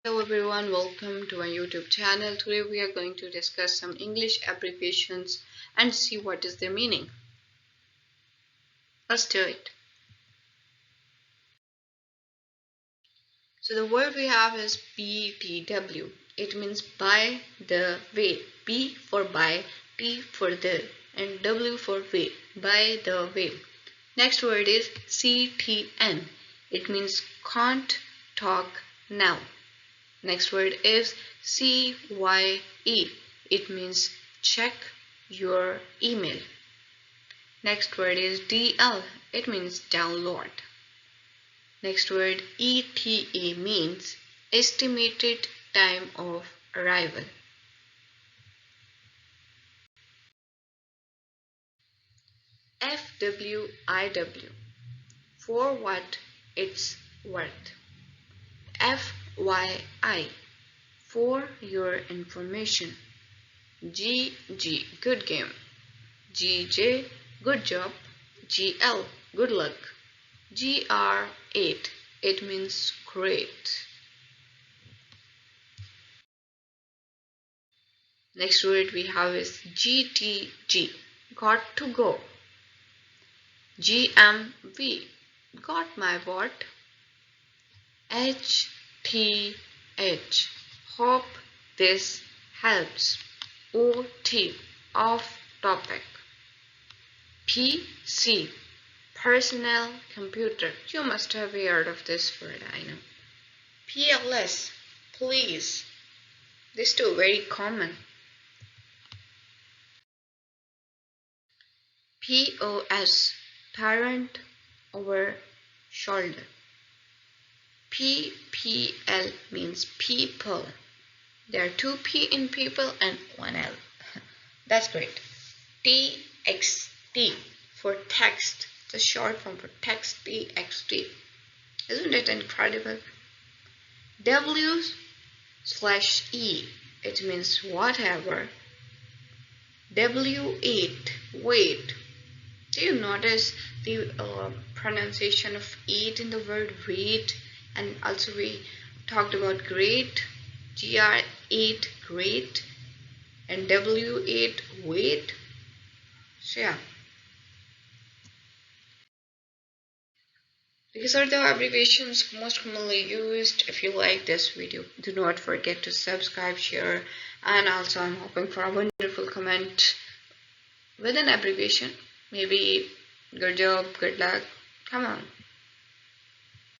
Hello everyone, welcome to my YouTube channel. Today we are going to discuss some English abbreviations and see what is their meaning. Let's do it. So the word we have is BTW. It means by the way. B for by, T for the, and W for way. By the way. Next word is CTN. It means can't talk now. Next word is CYE. It means check your email. Next word is DL. It means download. Next word ETA means estimated time of arrival. FWIW for what it's worth. FYI for your information. GG good game. GJ good job. GL good luck. GR8 it means great. Next word we have is GTG got to go. GMV got my what. HTH hope this helps. OT off topic. PC personal computer. You must have heard of this word, I know. PLS please. These two very common. POS parent over shoulder. PPL means people. There are two P in people and one L. That's great. TXT for text. The short form for text, TXT. Isn't it incredible? W/E. It means whatever. W8. Wait. Do you notice the pronunciation of 8 in the word wait? And also we talked about great. GR8 great. And W8 wait. So yeah. These are the abbreviations most commonly used. If you like this video, do not forget to subscribe, share, and also I'm hoping for a wonderful comment with an abbreviation. Maybe good job, good luck. Come on.